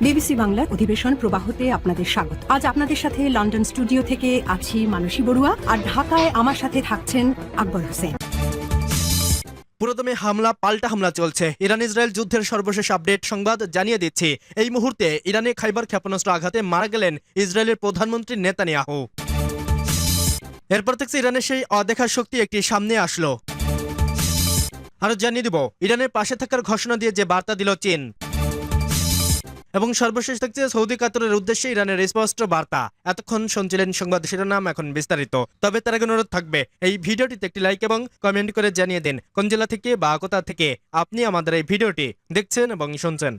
BBC বাংলার অধিবেশন প্রবাহতে আপনাদের স্বাগত। আজ আপনাদের সাথে লন্ডন স্টুডিও থেকে আছি মানসী বড়ুয়া, আর ঢাকায় আমার সাথে থাকছেন আকবর হোসেন। পুরোদমে হামলা পাল্টা হামলা চলছে। ইরান ইসরায়েল যুদ্ধের সর্বশেষ আপডেট সংবাদ জানিয়ে দিচ্ছি। এই মুহূর্তে ইরানে খাইবার ক্ষেপণাস্ত্র আঘাতে মারা গেলেন ইসরায়েলের প্রধানমন্ত্রী নেতানিয়াহু। এরপর থেকে ইরানের সেই অদেখা শক্তি একটি সামনে আসলো। আরো জানিয়ে দিব ইরানের পাশে থাকার ঘোষণা দিয়ে যে বার্তা দিল চীন, এবং সর্বশেষ থাকছে সৌদি কাতারের উদ্দেশ্যে ইরানের স্পষ্ট বার্তা। এতক্ষণ শুনছিলেন সংবাদ শিরোনাম, এখন বিস্তারিত। তবে তার আগে অনুরোধ থাকবে এই ভিডিওটিতে একটি লাইক এবং কমেন্ট করে জানিয়ে দিন কোন জেলা থেকে বা কোথা থেকে আপনি আমাদের এই ভিডিওটি দেখছেন এবং শুনছেন।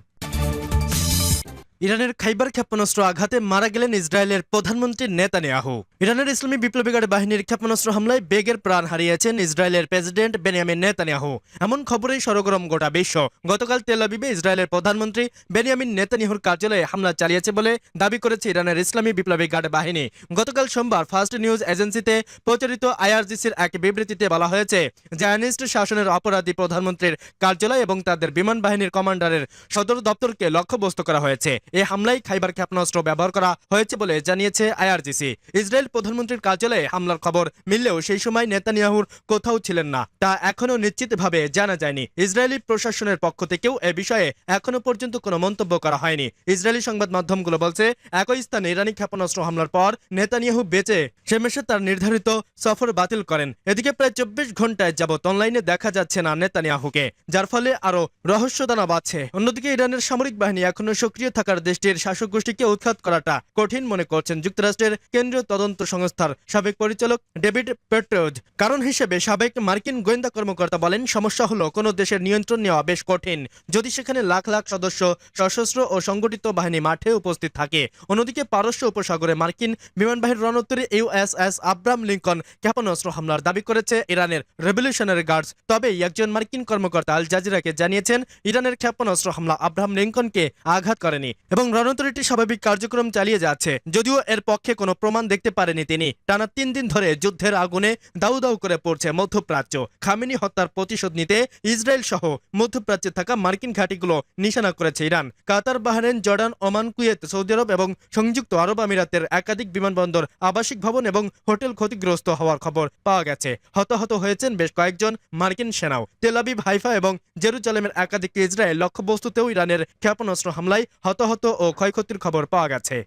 ইরানের খাইবার ক্ষেপণাস্ত্র আঘাতে মারা গেলেন ইসরায়েলের প্রধানমন্ত্রী নেতানিয়াহু। ইরানের ইসলামী বিপ্লবী গার্ড বাহিনীর ক্ষেপণাস্ত্র হামলায় বেগের প্রাণ হারিয়েছেন ইসরায়েলের প্রেসিডেন্ট বেনিয়ামিন নেতানিয়াহু। এমন খবরেই সরগরম গোটা বিশ্ব। গতকাল তেল আবিবে ইসরায়েলের প্রধানমন্ত্রী বেনিয়ামিন নেতানিয়াহুর কার্যালয়ে হামলা চালিয়েছে বলে দাবি করেছে ইরানের ইসলামী বিপ্লবী গার্ড বাহিনী। গতকাল সোমবার ফার্স্ট নিউজ এজেন্সিতে প্রচারিত আইআরজিসির এক বিবৃতিতে বলা হয়েছে, জায়নিস্ট শাসনের অপরাধী প্রধানমন্ত্রীর কার্যালয় এবং তাদের বিমান বাহিনীর কমান্ডারের সদর দপ্তরকে লক্ষ্যবস্তু করা হয়েছে। এই হামলায় খাইবার ক্ষেপণাস্ত্র ব্যবহার করা হয়েছে বলে জানিয়েছে আইআরজিসি। ইসরায়েল প্রধানমন্ত্রীর কার্যালয়ে হামলার খবর মিললেও সেই সময় নেতানিয়াহুর কোথাও ছিলেন না, তা এখনও নিশ্চিতভাবে জানা যায়নি। ইসরায়েলি প্রশাসনের পক্ষ থেকেও এ বিষয়ে এখনো পর্যন্ত কোনো মন্তব্য করা হয়নি। ইসরায়েলি সংবাদ মাধ্যমগুলো বলছে, একই স্থানে ইরানি ক্ষেপণাস্ত্র হামলার পর নেতানিয়াহু বেঁচে শেমেশে তার নির্ধারিত সফর বাতিল করেন। এদিকে প্রায় 24 ঘন্টায় যাবত অনলাইনে দেখা যাচ্ছে না নেতানিয়াহুকে, যার ফলে আরো রহস্যদানা বাড়ছে। অন্যদিকে ইরানের সামরিক বাহিনী এখনো সক্রিয় থাকার দেশটির শাসক গোষ্ঠীকে উৎখাত করাটা কঠিন মনে করছেন যুক্তরাষ্ট্রের কেন্দ্রীয় তদন্ত সংস্থার সাবেক পরিচালক ডেভিড পেট্রোজ। কারণ হিসেবে সাবেক মার্কিন গোয়েন্দা কর্মকর্তা বলেন, সমস্যা হলো কোনো দেশের নিয়ন্ত্রণ নেওয়া বেশ কঠিন যদি সেখানে লাখ লাখ সদস্য সশস্ত্র ও সংগঠিত বাহিনী মাঠে উপস্থিত থাকে। অন্যদিকে পারস্য উপসাগরে মার্কিন বিমানবাহীর রণতরী ইউএসএস আব্রাহাম লিঙ্কন ক্ষেপণাস্ত্র হামলার দাবি করেছে ইরানের রেভলিউশনারি গার্ডস। তবে একজন মার্কিন কর্মকর্তা আল জাজিরাকে জানিয়েছেন, ইরানের ক্ষেপণাস্ত্র হামলা আব্রাহাম লিঙ্কনকে আঘাত করেনি এবং রণতরীটি স্বাভাবিক কার্যক্রম চালিয়ে যাচ্ছে। যদিও এর পক্ষে কোনো প্রমাণ দেখতে পারেনি তিনি। টানা 3 দিন ধরে যুদ্ধের আগুনে দাউ দাউ করে পড়ছে মধ্যপ্রাচ্য। খামেনি হত্যার প্রতিশোধ নিতে ইসরায়েল সহ মধ্যপ্রাচ্যে থাকা মার্কিন ঘাঁটিগুলো নিশানা করেছে ইরান। কাতার, বাহরেইন, জর্ডান, ওমান, কুয়েত, সৌদি আরব এবং সংযুক্ত আরব আমিরাতের একাধিক বিমানবন্দর, আবাসিক ভবন এবং হোটেল ক্ষতিগ্রস্ত হওয়ার খবর পাওয়া গেছে। হতাহত হয়েছেন বেশ কয়েকজন মার্কিন সেনাও। তেল আবিব, হাইফা এবং জেরুজালেমের একাধিক ইসরায়েল লক্ষ্যবস্তুতেও ইরানের ক্ষেপণাস্ত্র হামলায় হতাহত ও ক্ষয়ক্ষতির খবর পাওয়া গেছে।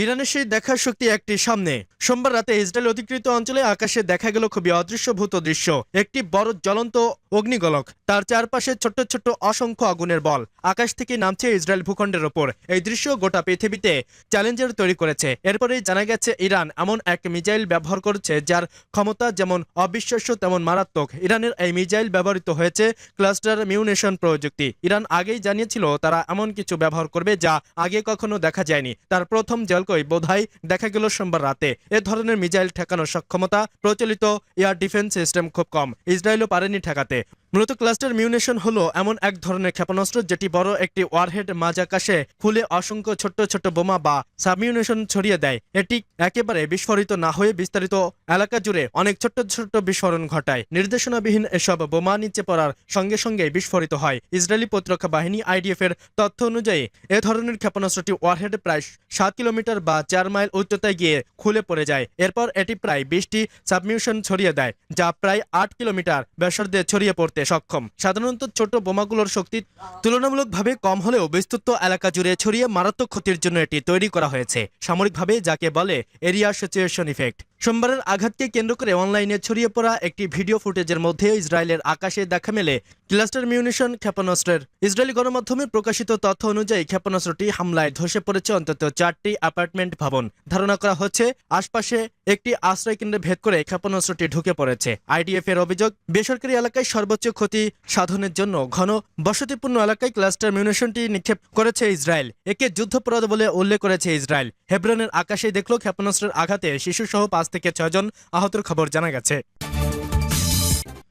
ইরানের সেই দেখার শক্তি একটি সামনে। সোমবার রাতে ইসরায়েল অধিকৃত অঞ্চলে আকাশে দেখা গেল খুবই অদৃশ্যভূত দৃশ্য। একটি বড় জ্বলন্ত অগ্নিগোলক, তার চারপাশে ছোট্ট ছোট্ট অসংখ্য আগুনের বল আকাশ থেকে নামছে ইসরায়েল ভূখণ্ডের ওপর। এই দৃশ্য গোটা পৃথিবীতে চ্যালেঞ্জার তৈরি করেছে। এরপরেই জানা গেছে ইরান এমন এক মিসাইল ব্যবহার করছে যার ক্ষমতা যেমন অবিশ্বাস্য তেমন মারাত্মক। ইরানের এই মিসাইল ব্যবহৃত হয়েছে ক্লাস্টার মিউনেশন প্রযুক্তি। ইরান আগেই জানিয়েছিল তারা এমন কিছু ব্যবহার করবে যা আগে কখনো দেখা যায়নি। তার প্রথম বোধহয় দেখা গেল সোমবার রাতে। এ ধরনের মিসাইল ঠেকানোর সক্ষমতা প্রচলিত এয়ার ডিফেন্স সিস্টেম খুব কম, ইসরায়েলও পারেনি ঠেকাতে। মূলত ক্লাস্টার মিউনেশন হলো এমন এক ধরনের ক্ষেপণাস্ত্র যেটি বড় একটি ওয়ারহেড মাঝ আকাশে খুলে অসংখ্য ছোট্ট ছোট্ট বোমা বা সাবমিউনেশন ছড়িয়ে দেয়। এটি একেবারে বিস্ফোরিত না হয়ে বিস্তারিত এলাকা জুড়ে অনেক ছোট্ট ছোট্ট বিস্ফোরণ ঘটায়। নির্দেশনাবিহীন এসব বোমা নিচে পড়ার সঙ্গে সঙ্গে বিস্ফোরিত হয়। ইসরায়েলি প্রতিরক্ষা বাহিনী আইডিএফ এর তথ্য অনুযায়ী এ ধরনের ক্ষেপণাস্ত্রটি ওয়ারহেড প্রায় 7 কিলোমিটার বা 4 মাইল উচ্চতায় গিয়ে খুলে পড়ে যায়। এরপর এটি প্রায় 20টি সাবমিউশন ছড়িয়ে দেয়, যা প্রায় 8 কিলোমিটার ব্যাসার্ধে ছড়িয়ে পড়তে সক্ষম। সাধারণত ছোট বোমাগুলোর শক্তি তুলনামূলকভাবে কম হলেও বিস্তৃত এলাকা জুড়ে ছড়িয়ে মারাত্মক ক্ষতির জন্য এটি তৈরি করা হয়েছে সামরিকভাবে, যাকে বলে এরিয়া সিচুয়েশন ইফেক্ট। সোমবারের আঘাতকে কেন্দ্র করে অনলাইনে ছড়িয়ে পড়া একটি ভিডিও ফুটেজের মধ্যে ইসরায়েলের আকাশে দেখা মেলে ক্লাস্টার মিউনিশন ক্ষেপণাস্ত্রের। ইসরায়েলি গণমাধ্যমে প্রকাশিত তথ্য অনুযায়ী ক্ষেপণাস্ত্রটি হামলায় ধসে পড়েছে অন্তত 4টি অ্যাপার্টমেন্ট ভবন। ধারণা করা হচ্ছে আশপাশে একটি আশ্রয়কেন্দ্রে ভেদ করে ক্ষেপণাস্ত্রটি ঢুকে পড়েছে। আইডিএফ এর অভিযোগ, বেসরকারি এলাকায় সর্বোচ্চ ক্ষতি সাধনের জন্য ঘন বসতিপূর্ণ এলাকায় ক্লাস্টার মিউনিশনটি নিক্ষেপ করেছে ইসরায়েল। একে যুদ্ধপরাধ বলে উল্লেখ করেছে ইসরায়েল। হেব্রনের আকাশে দেখল ক্ষেপণাস্ত্রের আঘাতে শিশুসহ 5 থেকে 6 জন আহতের খবর জানা গেছে।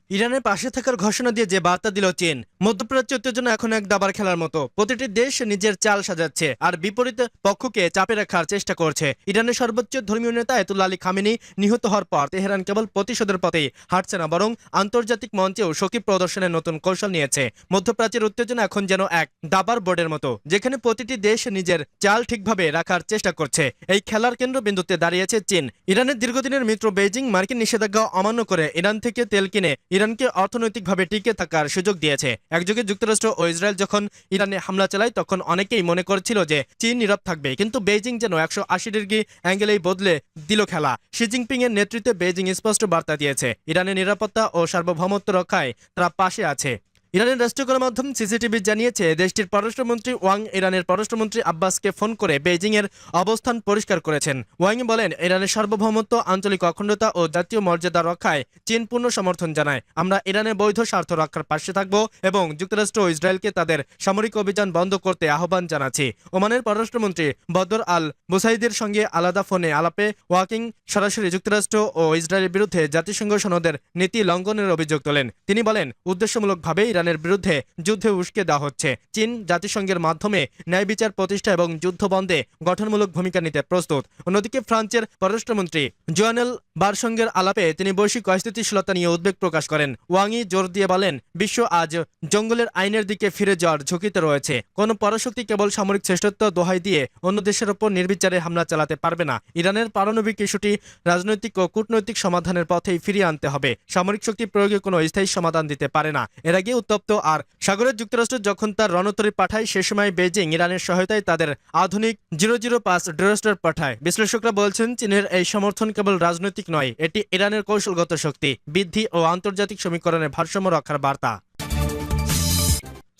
ইরানের পাশে থাকার ঘোষণা দিয়ে যে বার্তা দিল চীন, মধ্যপ্রাচ্য উত্তেজনা এখন এক দাবার খেলার মতো। প্রতিটি দেশ নিজের চাল সাজাচ্ছে আর বিপরীত পক্ষকে চাপে রাখার চেষ্টা করছে। ইরানের সর্বোচ্চ ধর্মীয় নেতা আয়াতুল্লাহ আলী খামেনি নিহত হওয়ার পর তেহরান কেবল প্রতিশোধের পথেই হাঁটছে না, বরং আন্তর্জাতিক মঞ্চেও শক্তি প্রদর্শনের নতুন কৌশল নিয়েছে। মধ্যপ্রাচ্যের উত্তেজনা এখন যেন এক দাবার বোর্ডের মতো, যেখানে প্রতিটি দেশ নিজের চাল ঠিকভাবে রাখার চেষ্টা করছে। এই খেলার কেন্দ্রবিন্দুতে দাঁড়িয়েছে চীন। ইরানের দীর্ঘদিনের মিত্র বেইজিং মার্কিন নিষেধাজ্ঞা অমান্য করে ইরান থেকে তেল কিনে ইরানকে অর্থনৈতিকভাবে টিকে থাকার সুযোগ দিয়েছে। একযোগে যুক্তরাষ্ট্র ও ইসরায়েল যখন ইরানে হামলা চালায় তখন অনেকেই মনে করেছিল যে চীন নীরব থাকবে, কিন্তু বেইজিং যেন 180 ডিগ্রি অ্যাঙ্গেলেই বদলে দিল খেলা। শি জিনপিং এর নেতৃত্বে বেইজিং স্পষ্ট বার্তা দিয়েছে, ইরানের নিরাপত্তা ও সার্বভৌমত্ব রক্ষায় তারা পাশে আছে। ইরানের রাষ্ট্রীয় গণমাধ্যম সিসিটিভি জানিয়েছে, দেশটির পররাষ্ট্রমন্ত্রী ওয়াং ইরানের পররাষ্ট্রমন্ত্রী আব্বাসকে ফোন করে বেইজিং এর অবস্থান পরিষ্কার করেছেন। ওয়াং বলেন, ইরানের সার্বভৌমত্ব, আঞ্চলিক অখণ্ডতা ও জাতীয় মর্যাদা রক্ষায় চীন পূর্ণ সমর্থন জানায়। আমরা ইরানের বৈধ স্বার্থ রক্ষার পাশে থাকব এবং যুক্তরাষ্ট্র ও ইসরায়েলকে তাদের সামরিক অভিযান বন্ধ করতে আহ্বান জানাচ্ছি। ওমানের পররাষ্ট্রমন্ত্রী বদর আল বুসাইদের সঙ্গে আলাদা ফোনে আলাপে ওয়াকিং সরাসরি যুক্তরাষ্ট্র ও ইসরায়েলের বিরুদ্ধে জাতিসংঘ সনদের নীতি লঙ্ঘনের অভিযোগ তোলেন। তিনি বলেন, উদ্দেশ্যমূলকভাবে ইরানের বিরুদ্ধে যুদ্ধে উস্কে দেওয়া হচ্ছে। চীন জাতিসংঘের মাধ্যমে ন্যায় বিচার প্রতিষ্ঠা এবং যুদ্ধ বন্ধে গঠনমূলক ভূমিকা নিতে প্রস্তুত। অন্যদিকে ফ্রান্সের পররাষ্ট্রমন্ত্রী জোয়ানেল বারসঙ্গের আলাপে তিনি বৈশ্বিক অস্থিতিশীলতা নিয়ে উদ্বেগ প্রকাশ করেন। ওয়াংই জোর দিয়ে বলেন, বিশ্ব আজ জঙ্গলের আইনের দিকে ফিরে যাওয়ার ঝুঁকিতে রয়েছে। কোনো পরাশক্তি কেবল সামরিক শ্রেষ্ঠত্ব দোহাই দিয়ে অন্য দেশের ওপর নির্বিচারে হামলা চালাতে পারবে না। ইরানের পারমাণবিক ইস্যুটি রাজনৈতিক ও কূটনৈতিক সমাধানের পথেই ফিরিয়ে আনতে হবে। সামরিক শক্তি প্রয়োগে কোনো স্থায়ী সমাধান দিতে পারে না। এর আগে উত্তপ্ত আর সাগরের যুক্তরাষ্ট্র যখন তার রণতরী পাঠায়, সে সময় বেইজিং ইরানের সহায়তায় তাদের আধুনিক 005 ড্রোস্টার পাঠায়। বিশ্লেষকরা বলছেন, চীনের এই সমর্থন কেবল রাজনৈতিক নয়, এটি ইরানের কৌশলগত শক্তি বৃদ্ধি ও আন্তর্জাতিক সমীকরণের ভারসাম্য রক্ষার বার্তা।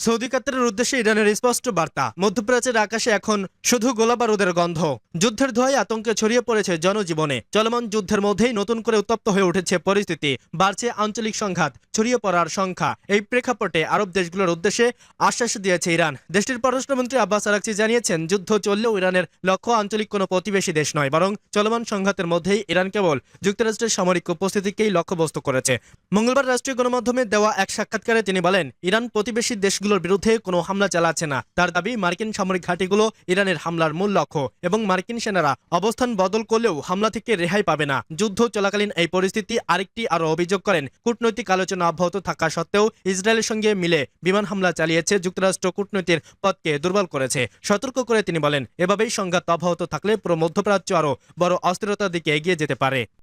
সৌদি কাতারের উদ্দেশ্যে ইরানের স্পষ্ট বার্তা, মধ্যপ্রাচ্যের আকাশে এখন শুধু গোলাবারুদের গন্ধ। যুদ্ধের ধোঁয়ায় আতঙ্কে ছড়িয়ে পড়েছে জনজীবনে। চলমান যুদ্ধের মধ্যেই নতুন করে উত্তপ্ত হয়ে উঠেছে পরিস্থিতি, বাড়ছে আঞ্চলিক সংঘাত, ছড়িয়ে পড়ার সংখ্যা। এই প্রেক্ষাপটে আরব দেশগুলোর উদ্দেশ্যে আশ্বাস দিয়েছে ইরান। দেশটির পররাষ্ট্রমন্ত্রী আব্বাস আরাকচি জানিয়েছেন, যুদ্ধ চললেও ইরানের লক্ষ্য আঞ্চলিক কোনো প্রতিবেশী দেশ নয়, বরং চলমান সংঘাতের মধ্যেই ইরান কেবল যুক্তরাষ্ট্রের সামরিক উপস্থিতিকেই লক্ষ্যবস্তু করেছে। মঙ্গলবার রাষ্ট্রীয় গণমাধ্যমে দেওয়া এক সাক্ষাৎকারে তিনি বলেন, ইরান প্রতিবেশী দেশগুলোর বিরুদ্ধে কোনো হামলা চালাচ্ছে না। তার দাবি, মার্কিন সামরিক ঘাঁটিগুলো ইরানের হামলার মূল লক্ষ্য এবং মার্কিন সেনারা অবস্থান বদল করলেও হামলা থেকে রেহাই পাবে না। যুদ্ধ চলাকালীন এই পরিস্থিতি আরও অভিযোগ করেন, কূটনৈতিক আলোচনা অব্যাহত থাকা সত্ত্বেও ইসরায়েলের সঙ্গে মিলে বিমান হামলা চালিয়েছে, যুক্তরাষ্ট্র কূটনীতির পথকে দুর্বল করেছে। সতর্ক করে তিনি বলেন, এভাবেই সংঘাত অব্যাহত থাকলে পুরো মধ্যপ্রাচ্য আরও বড় অস্থিরতার দিকে এগিয়ে যেতে পারে।